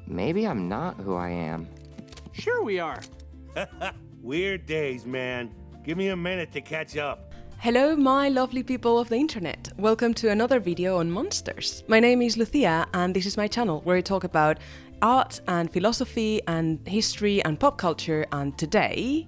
maybe I'm not who I am. Sure we are. Weird days, man. Give me a minute to catch up. Hello, my lovely people of the internet. Welcome to another video on monsters. My name is Lucia, and this is my channel where I talk about art and philosophy and history and pop culture, and today,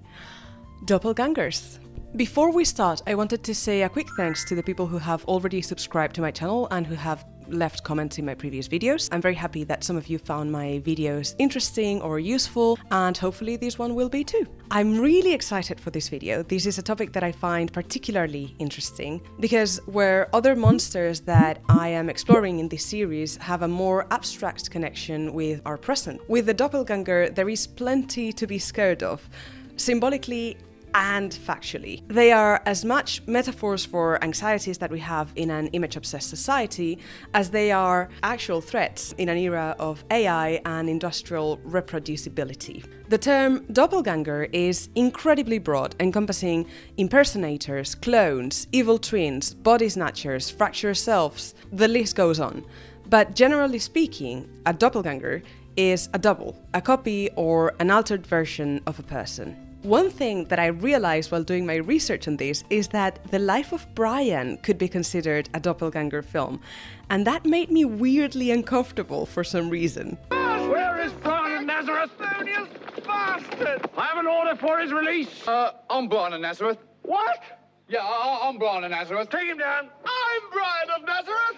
doppelgängers. Before we start, I wanted to say a quick thanks to the people who have already subscribed to my channel and who have left comments in my previous videos. I'm very happy that some of you found my videos interesting or useful, and hopefully this one will be too. I'm really excited for this video. This is a topic that I find particularly interesting because where other monsters that I am exploring in this series have a more abstract connection with our present, with the doppelganger there is plenty to be scared of, symbolically and factually. They are as much metaphors for anxieties that we have in an image-obsessed society as they are actual threats in an era of AI and industrial reproducibility. The term doppelganger is incredibly broad, encompassing impersonators, clones, evil twins, body snatchers, fractured selves, the list goes on. But generally speaking, a doppelganger is a double, a copy or an altered version of a person. One thing that I realized while doing my research on this is that The Life of Brian could be considered a doppelganger film, and that made me weirdly uncomfortable for some reason. Where is Brian of Nazareth? You bastard! I have an order for his release. I'm Brian of Nazareth. What? Yeah, I'm Brian of Nazareth. Take him down. I'm Brian of Nazareth!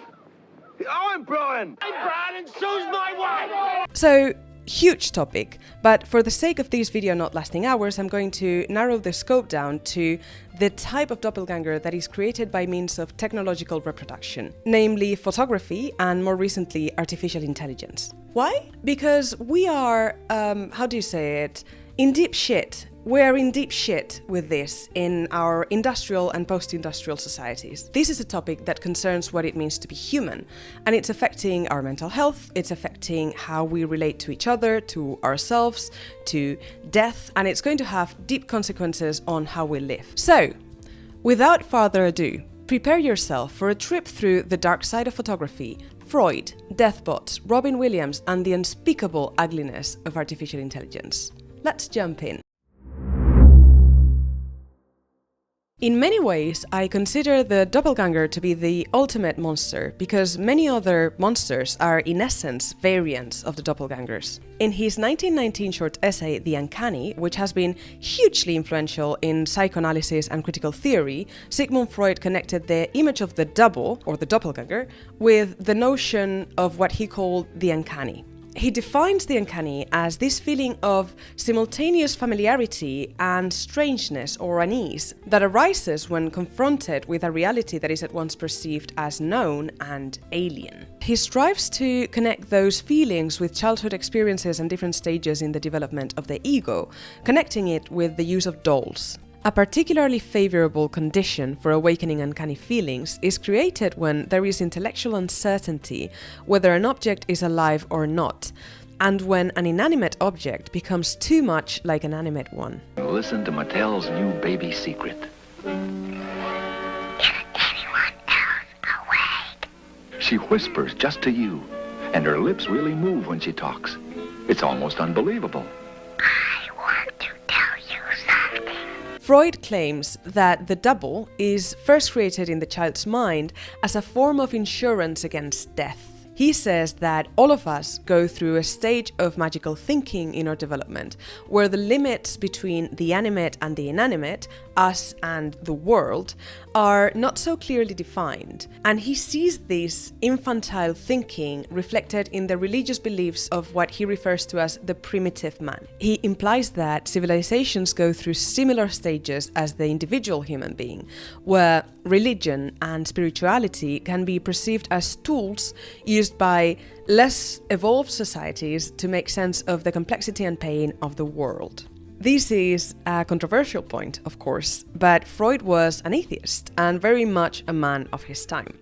I'm Brian. I'm Brian and so's my wife. So, huge topic, but for the sake of this video not lasting hours, I'm going to narrow the scope down to the type of doppelganger that is created by means of technological reproduction, namely photography and more recently artificial intelligence. Why? Because we are, in deep shit. We're in deep shit with this in our industrial and post-industrial societies. This is a topic that concerns what it means to be human, and it's affecting our mental health, it's affecting how we relate to each other, to ourselves, to death, and it's going to have deep consequences on how we live. So, without further ado, prepare yourself for a trip through the dark side of photography, Freud, deathbots, Robin Williams, and the unspeakable ugliness of artificial intelligence. Let's jump in. In many ways, I consider the doppelganger to be the ultimate monster because many other monsters are in essence variants of the doppelgangers. In his 1919 short essay, The Uncanny, which has been hugely influential in psychoanalysis and critical theory, Sigmund Freud connected the image of the double, or the doppelganger, with the notion of what he called the uncanny. He defines the uncanny as this feeling of simultaneous familiarity and strangeness or unease that arises when confronted with a reality that is at once perceived as known and alien. He strives to connect those feelings with childhood experiences and different stages in the development of the ego, connecting it with the use of dolls. A particularly favorable condition for awakening uncanny feelings is created when there is intellectual uncertainty whether an object is alive or not, and when an inanimate object becomes too much like an animate one. Listen to Mattel's new baby secret. Is anyone else awake? She whispers just to you, and her lips really move when she talks. It's almost unbelievable. I want to tell you something. Freud claims that the double is first created in the child's mind as a form of insurance against death. He says that all of us go through a stage of magical thinking in our development, where the limits between the animate and the inanimate, us and the world, are not so clearly defined. And he sees this infantile thinking reflected in the religious beliefs of what he refers to as the primitive man. He implies that civilizations go through similar stages as the individual human being, where religion and spirituality can be perceived as tools used by less evolved societies to make sense of the complexity and pain of the world. This is a controversial point, of course, but Freud was an atheist and very much a man of his time.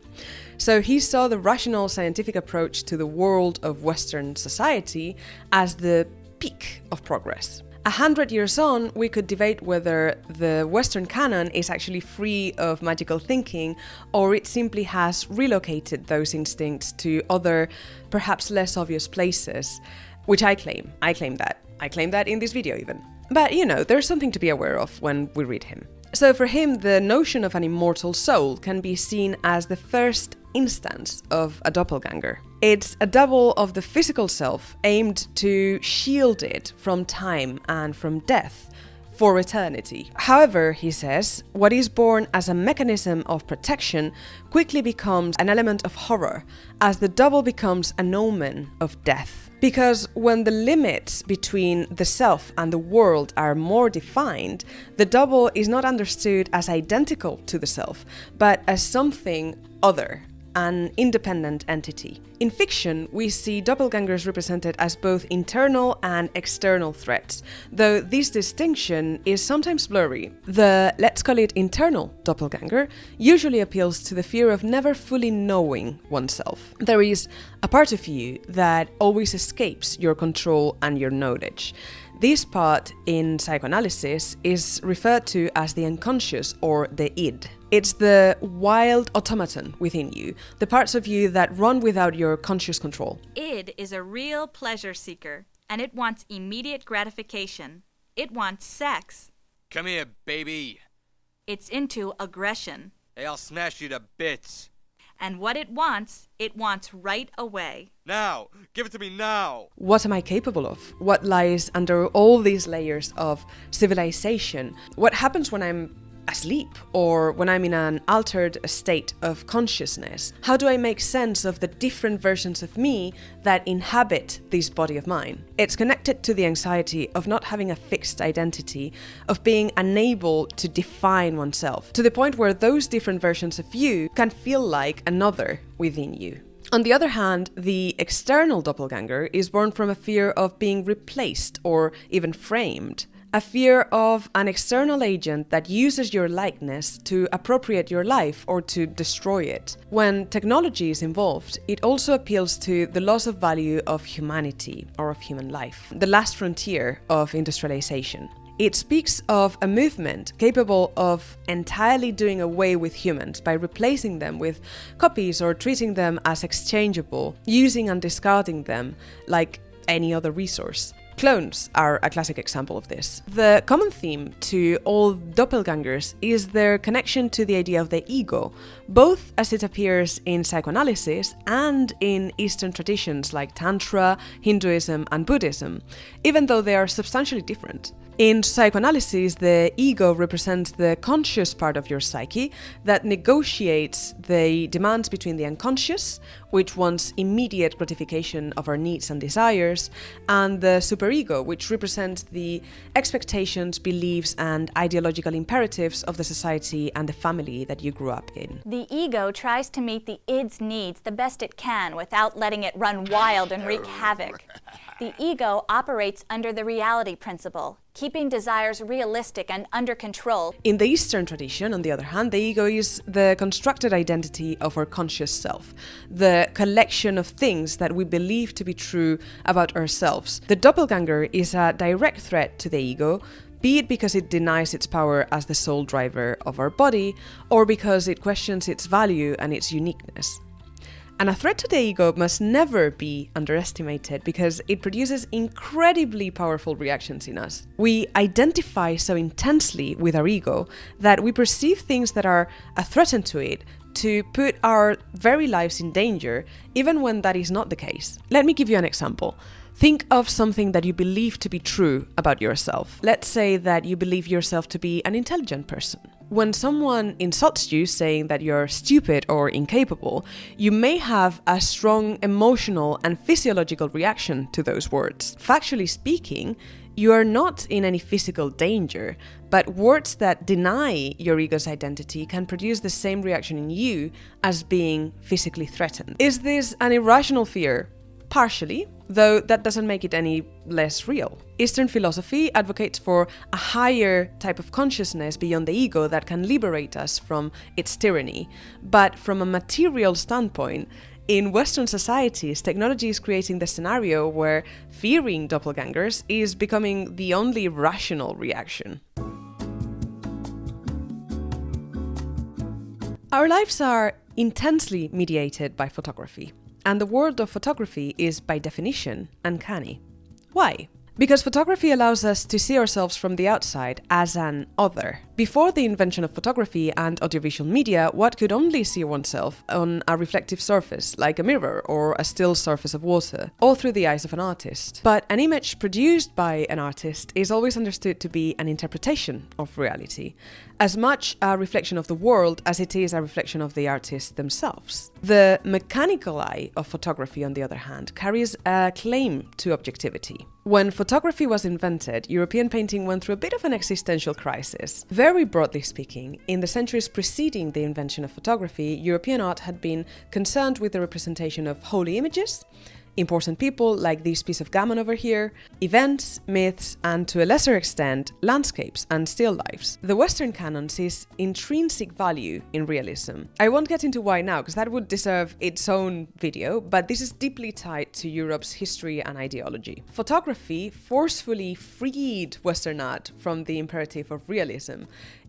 So he saw the rational scientific approach to the world of Western society as the peak of progress. 100 years on, we could debate whether the Western canon is actually free of magical thinking, or it simply has relocated those instincts to other, perhaps less obvious places. which I claim. I claim that in this video even. But you know, there's something to be aware of when we read him. So for him, the notion of an immortal soul can be seen as the first instance of a doppelganger. It's a double of the physical self aimed to shield it from time and from death for eternity. However, he says, what is born as a mechanism of protection quickly becomes an element of horror, as the double becomes an omen of death. Because when the limits between the self and the world are more defined, the double is not understood as identical to the self, but as something other, an independent entity. In fiction, we see doppelgangers represented as both internal and external threats, though this distinction is sometimes blurry. The, let's call it internal doppelganger, usually appeals to the fear of never fully knowing oneself. There is a part of you that always escapes your control and your knowledge. This part in psychoanalysis is referred to as the unconscious or the id. It's the wild automaton within you, the parts of you that run without your conscious control. Id is a real pleasure seeker, and it wants immediate gratification. It wants sex. Come here, baby. It's into aggression. Hey, I'll smash you to bits. And what it wants right away. Now! Give it to me now! What am I capable of? What lies under all these layers of civilization? What happens when I'm asleep or when I'm in an altered state of consciousness? How do I make sense of the different versions of me that inhabit this body of mine? It's connected to the anxiety of not having a fixed identity, of being unable to define oneself, to the point where those different versions of you can feel like another within you. On the other hand, the external doppelganger is born from a fear of being replaced or even framed. A fear of an external agent that uses your likeness to appropriate your life or to destroy it. When technology is involved, it also appeals to the loss of value of humanity or of human life, the last frontier of industrialization. It speaks of a movement capable of entirely doing away with humans by replacing them with copies or treating them as exchangeable, using and discarding them like any other resource. Clones are a classic example of this. The common theme to all doppelgangers is their connection to the idea of the ego, both as it appears in psychoanalysis and in Eastern traditions like Tantra, Hinduism, and Buddhism, even though they are substantially different. In psychoanalysis, the ego represents the conscious part of your psyche that negotiates the demands between the unconscious, which wants immediate gratification of our needs and desires, and the superego, which represents the expectations, beliefs, and ideological imperatives of the society and the family that you grew up in. The ego tries to meet the id's needs the best it can without letting it run wild and wreak havoc. The ego operates under the reality principle, keeping desires realistic and under control. In the Eastern tradition, on the other hand, the ego is the constructed identity of our conscious self, the collection of things that we believe to be true about ourselves. The doppelganger is a direct threat to the ego, be it because it denies its power as the sole driver of our body, or because it questions its value and its uniqueness. And a threat to the ego must never be underestimated because it produces incredibly powerful reactions in us. We identify so intensely with our ego that we perceive things that are a threat to it to put our very lives in danger, even when that is not the case. Let me give you an example. Think of something that you believe to be true about yourself. Let's say that you believe yourself to be an intelligent person. When someone insults you, saying that you're stupid or incapable, you may have a strong emotional and physiological reaction to those words. Factually speaking, you are not in any physical danger, but words that deny your ego's identity can produce the same reaction in you as being physically threatened. Is this an irrational fear? Partially, though that doesn't make it any less real. Eastern philosophy advocates for a higher type of consciousness beyond the ego that can liberate us from its tyranny. But from a material standpoint, in Western societies, technology is creating the scenario where fearing doppelgangers is becoming the only rational reaction. Our lives are intensely mediated by photography. And the world of photography is, by definition, uncanny. Why? Because photography allows us to see ourselves from the outside as an other. Before the invention of photography and audiovisual media, one could only see oneself on a reflective surface, like a mirror or a still surface of water, or through the eyes of an artist. But an image produced by an artist is always understood to be an interpretation of reality, as much a reflection of the world as it is a reflection of the artists themselves. The mechanical eye of photography, on the other hand, carries a claim to objectivity. When photography was invented, European painting went through a bit of an existential crisis. Very broadly speaking, in the centuries preceding the invention of photography, European art had been concerned with the representation of holy images, important people like this piece of gammon over here, events, myths, and to a lesser extent, landscapes and still lifes. The Western canon sees intrinsic value in realism. I won't get into why now, because that would deserve its own video, but this is deeply tied to Europe's history and ideology. Photography forcefully freed Western art from the imperative of realism.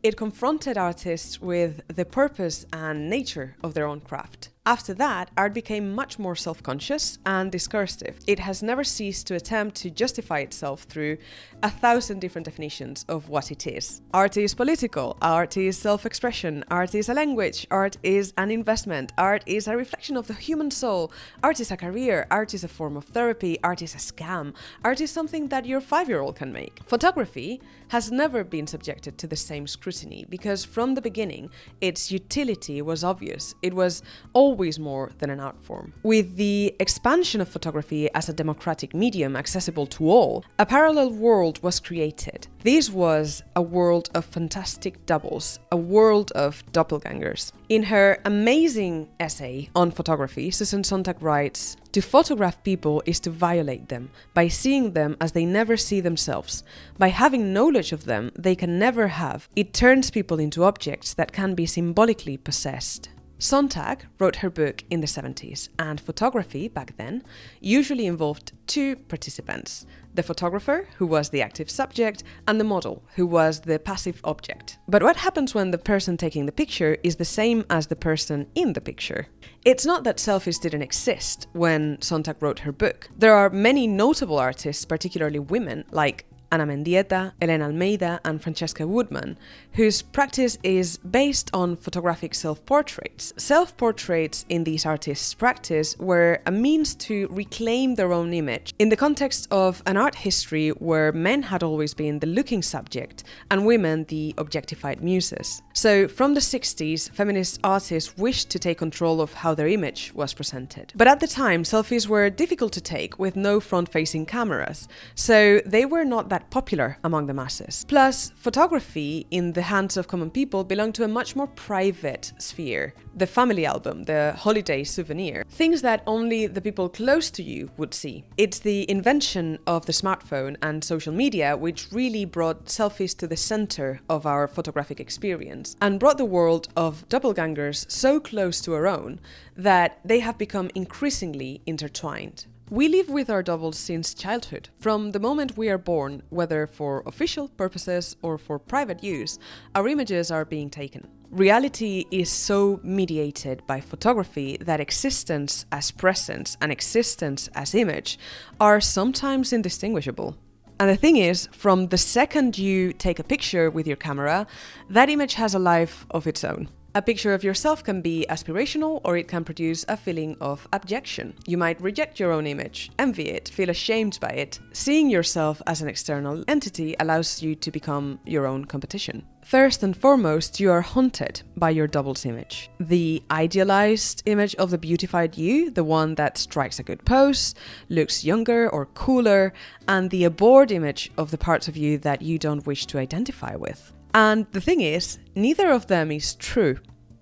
It confronted artists with the purpose and nature of their own craft. After that, art became much more self-conscious and discursive. It has never ceased to attempt to justify itself through 1,000 different definitions of what it is. Art is political, art is self-expression, art is a language, art is an investment, art is a reflection of the human soul, art is a career, art is a form of therapy, art is a scam, art is something that your 5-year-old can make. Photography has never been subjected to the same scrutiny because from the beginning, its utility was obvious. It was always more than an art form. With the expansion of photography as a democratic medium accessible to all, a parallel world was created. This was a world of fantastic doubles, a world of doppelgängers. In her amazing essay on photography, Susan Sontag writes, "To photograph people is to violate them, by seeing them as they never see themselves. By having knowledge of them they can never have, it turns people into objects that can be symbolically possessed." Sontag wrote her book in the 70s, and photography back then usually involved two participants: the photographer, who was the active subject, and the model, who was the passive object. But what happens when the person taking the picture is the same as the person in the picture? It's not that selfies didn't exist when Sontag wrote her book. There are many notable artists, particularly women, like Ana Mendieta, Elena Almeida, and Francesca Woodman, whose practice is based on photographic self-portraits. Self-portraits in these artists' practice were a means to reclaim their own image in the context of an art history where men had always been the looking subject and women the objectified muses. So from the 60s, feminist artists wished to take control of how their image was presented. But at the time, selfies were difficult to take with no front-facing cameras, so they were not that popular among the masses. Plus, photography in the hands of common people belonged to a much more private sphere. The family album, the holiday souvenir, things that only the people close to you would see. It's the invention of the smartphone and social media which really brought selfies to the center of our photographic experience and brought the world of doppelgängers so close to our own that they have become increasingly intertwined. We live with our doubles since childhood. From the moment we are born, whether for official purposes or for private use, our images are being taken. Reality is so mediated by photography that existence as presence and existence as image are sometimes indistinguishable. And the thing is, from the second you take a picture with your camera, that image has a life of its own. A picture of yourself can be aspirational, or it can produce a feeling of abjection. You might reject your own image, envy it, feel ashamed by it. Seeing yourself as an external entity allows you to become your own competition. First and foremost, you are haunted by your double's image. The idealized image of the beautified you, the one that strikes a good pose, looks younger or cooler, and the abhorred image of the parts of you that you don't wish to identify with. And the thing is, neither of them is true.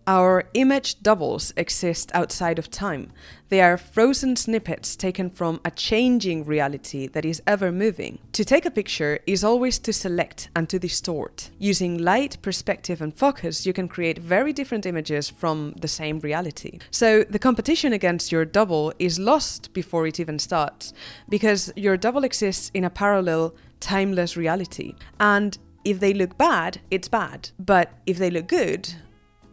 Our image doubles exist outside of time. They are frozen snippets taken from a changing reality that is ever moving. To take a picture is always to select and to distort. Using light, perspective, and focus, you can create very different images from the same reality. So the competition against your double is lost before it even starts, because your double exists in a parallel, timeless reality. And if they look bad, it's bad. But if they look good,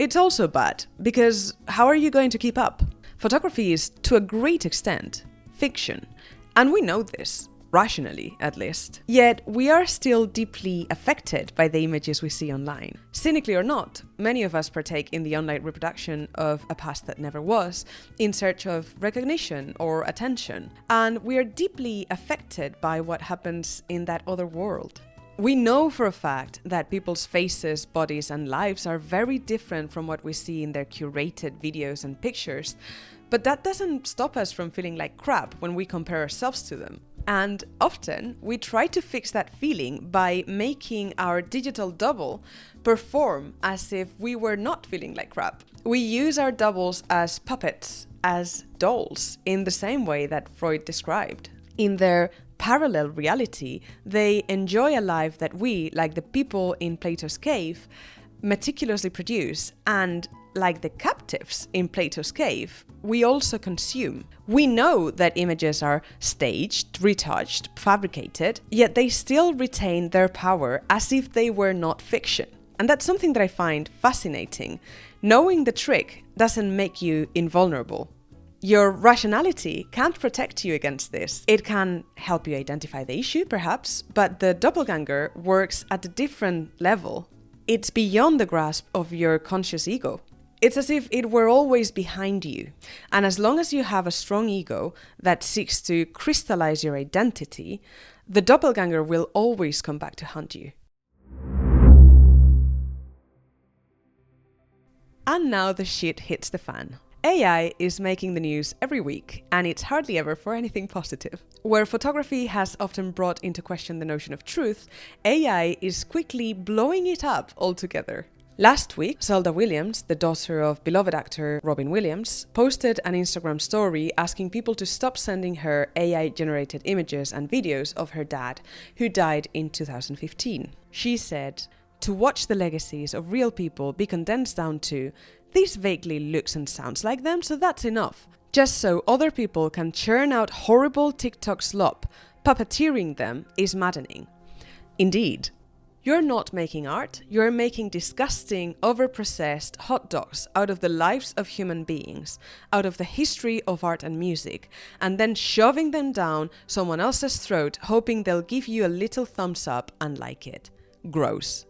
it's also bad, because how are you going to keep up? Photography is, to a great extent, fiction. And we know this. rationally at least. Yet we are still deeply affected by the images we see online. Cynically or not, many of us partake in the online reproduction of a past that never was, in search of recognition or attention, and we are deeply affected by what happens in that other world. We know for a fact that people's faces, bodies, and lives are very different from what we see in their curated videos and pictures, but that doesn't stop us from feeling like crap when we compare ourselves to them. And often, we try to fix that feeling by making our digital double perform as if we were not feeling like crap. We use our doubles as puppets, as dolls, in the same way that Freud described. In their parallel reality, they enjoy a life that we, like the people in Plato's cave, meticulously produce, and like the captives in Plato's cave, we also consume. We know that images are staged, retouched, fabricated, yet they still retain their power as if they were not fiction. And that's something that I find fascinating. Knowing the trick doesn't make you invulnerable. Your rationality can't protect you against this. It can help you identify the issue, perhaps, but the doppelganger works at a different level. It's beyond the grasp of your conscious ego. It's as if it were always behind you. And as long as you have a strong ego that seeks to crystallize your identity, the doppelganger will always come back to hunt you. And now the shit hits the fan. AI is making the news every week, and it's hardly ever for anything positive. Where photography has often brought into question the notion of truth, AI is quickly blowing it up altogether. Last week, Zelda Williams, the daughter of beloved actor Robin Williams, posted an Instagram story asking people to stop sending her AI-generated images and videos of her dad, who died in 2015. She said, "To watch the legacies of real people be condensed down to, this vaguely looks and sounds like them, so that's enough. Just so other people can churn out horrible TikTok slop, puppeteering them is maddening." Indeed. You're not making art, you're making disgusting, overprocessed hot dogs out of the lives of human beings, out of the history of art and music, and then shoving them down someone else's throat, hoping they'll give you a little thumbs up and like it. Gross.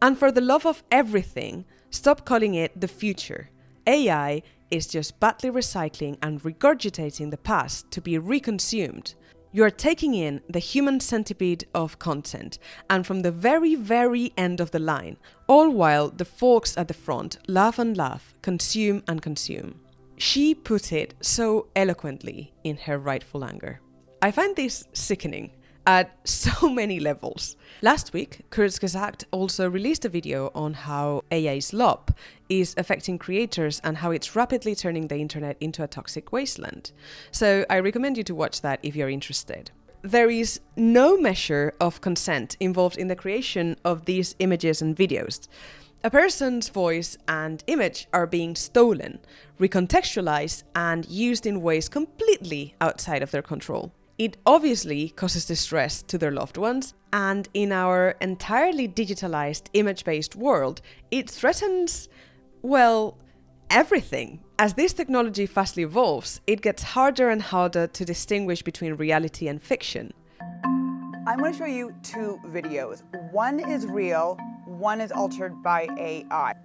And for the love of everything, stop calling it the future. AI is just badly recycling and regurgitating the past to be reconsumed. You are taking in the human centipede of content, and from the very, very end of the line, all while the folks at the front laugh and laugh, consume and consume. She put it so eloquently in her rightful anger. I find this sickening at so many levels. Last week, Kurzgesagt also released a video on how AI's LOP is affecting creators and how it's rapidly turning the internet into a toxic wasteland. So I recommend you to watch that if you're interested. There is no measure of consent involved in the creation of these images and videos. A person's voice and image are being stolen, recontextualized, and used in ways completely outside of their control. It obviously causes distress to their loved ones, and in our entirely digitalized, image-based world, it threatens, well, everything. As this technology fastly evolves, it gets harder and harder to distinguish between reality and fiction. I'm going to show you two videos. One is real, one is altered by AI.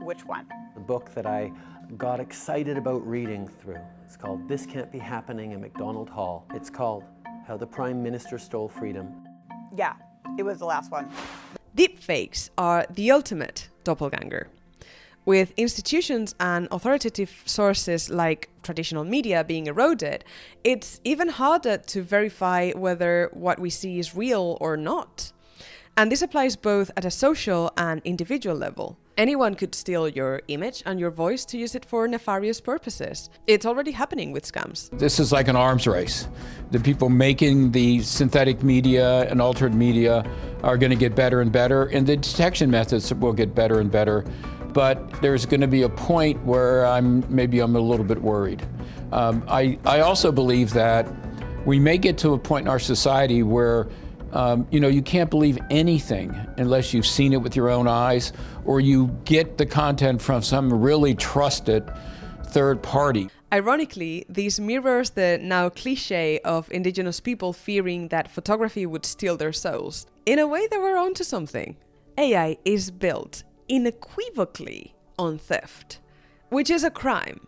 Which one? The book that I got excited about reading through. It's called This Can't Be Happening in MacDonald Hall. It's called How the Prime Minister Stole Freedom. Yeah, it was the last one. Deepfakes are the ultimate doppelganger. With institutions and authoritative sources like traditional media being eroded, it's even harder to verify whether what we see is real or not. And this applies both at a social and individual level. Anyone could steal your image and your voice to use it for nefarious purposes. It's already happening with scams. This is like an arms race. The people making the synthetic media and altered media are going to get better and better, and the detection methods will get better and better. But there's going to be a point where I'm a little bit worried. I also believe that we may get to a point in our society where you can't believe anything unless you've seen it with your own eyes, or you get the content from some really trusted third party. Ironically, this mirrors the now cliché of indigenous people fearing that photography would steal their souls. In a way, they were onto something. AI is built unequivocally on theft, which is a crime.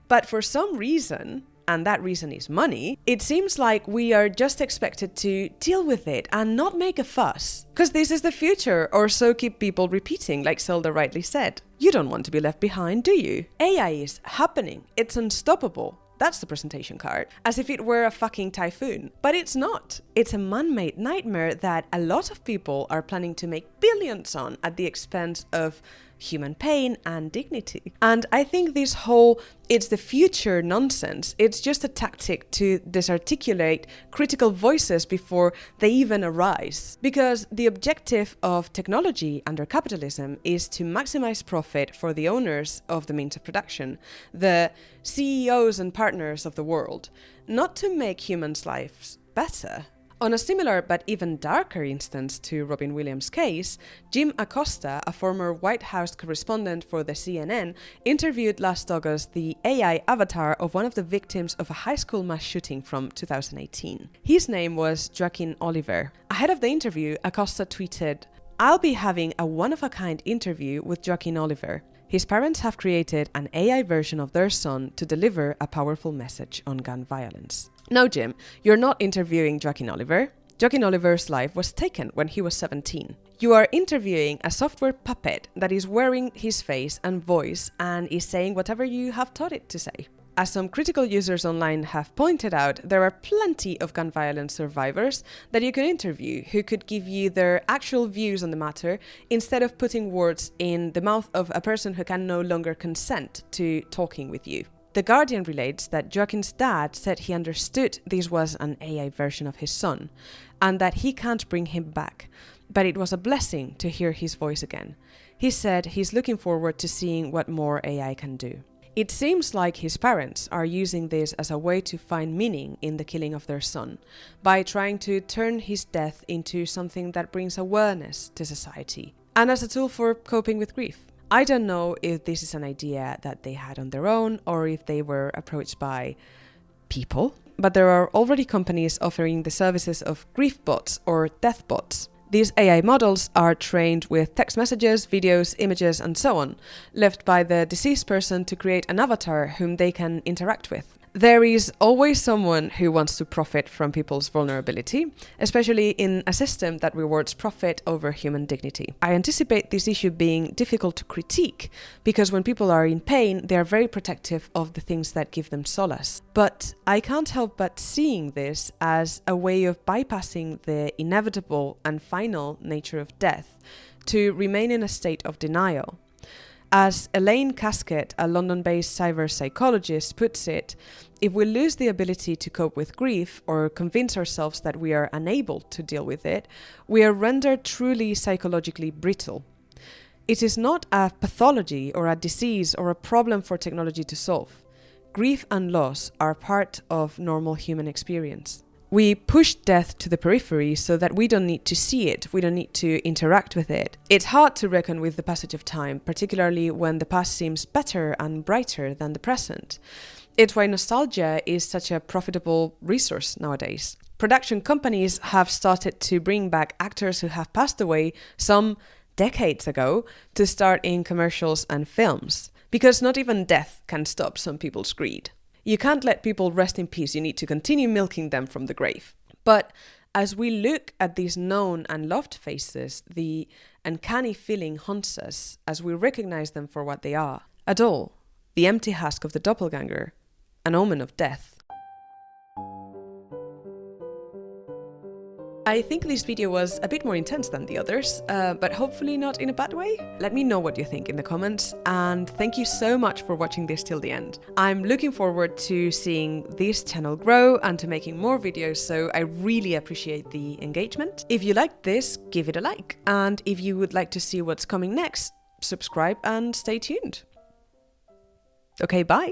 But for some reason, and that reason is money, it seems like we are just expected to deal with it and not make a fuss. Because this is the future, or so keep people repeating, like Zelda rightly said. You don't want to be left behind, do you? AI is happening. It's unstoppable. That's the presentation card. As if it were a fucking typhoon. But it's not. It's a man-made nightmare that a lot of people are planning to make billions on at the expense of human pain and dignity. And I think this whole "it's the future" nonsense, it's just a tactic to disarticulate critical voices before they even arise. Because the objective of technology under capitalism is to maximize profit for the owners of the means of production, the CEOs and partners of the world, not to make humans' lives better. On a similar but even darker instance to Robin Williams' case, Jim Acosta, a former White House correspondent for the CNN, interviewed last August the AI avatar of one of the victims of a high school mass shooting from 2018. His name was Joaquin Oliver. Ahead of the interview, Acosta tweeted, "I'll be having a one-of-a-kind interview with Joaquin Oliver. His parents have created an AI version of their son to deliver a powerful message on gun violence." No, Jim, you're not interviewing Joaquin Oliver. Joaquin Oliver's life was taken when he was 17. You are interviewing a software puppet that is wearing his face and voice and is saying whatever you have taught it to say. As some critical users online have pointed out, there are plenty of gun violence survivors that you can interview who could give you their actual views on the matter instead of putting words in the mouth of a person who can no longer consent to talking with you. The Guardian relates that Joaquin's dad said he understood this was an AI version of his son, and that he can't bring him back, but it was a blessing to hear his voice again. He said he's looking forward to seeing what more AI can do. It seems like his parents are using this as a way to find meaning in the killing of their son, by trying to turn his death into something that brings awareness to society, and as a tool for coping with grief. I don't know if this is an idea that they had on their own or if they were approached by people, but there are already companies offering the services of grief bots or death bots. These AI models are trained with text messages, videos, images, and so on, left by the deceased person to create an avatar whom they can interact with. There is always someone who wants to profit from people's vulnerability, especially in a system that rewards profit over human dignity. I anticipate this issue being difficult to critique, because when people are in pain, they are very protective of the things that give them solace. But I can't help but seeing this as a way of bypassing the inevitable and final nature of death to remain in a state of denial. As Elaine Casket, a London-based cyber psychologist, puts it, if we lose the ability to cope with grief or convince ourselves that we are unable to deal with it, we are rendered truly psychologically brittle. It is not a pathology or a disease or a problem for technology to solve. Grief and loss are part of normal human experience. We push death to the periphery so that we don't need to see it, we don't need to interact with it. It's hard to reckon with the passage of time, particularly when the past seems better and brighter than the present. It's why nostalgia is such a profitable resource nowadays. Production companies have started to bring back actors who have passed away some decades ago to star in commercials and films, because not even death can stop some people's greed. You can't let people rest in peace, you need to continue milking them from the grave. But as we look at these known and loved faces, the uncanny feeling haunts us as we recognize them for what they are. A doll, the empty husk of the doppelganger, an omen of death. I think this video was a bit more intense than the others, but hopefully not in a bad way. Let me know what you think in the comments, and thank you so much for watching this till the end. I'm looking forward to seeing this channel grow and to making more videos, so I really appreciate the engagement. If you liked this, give it a like, and if you would like to see what's coming next, subscribe and stay tuned. Okay, bye!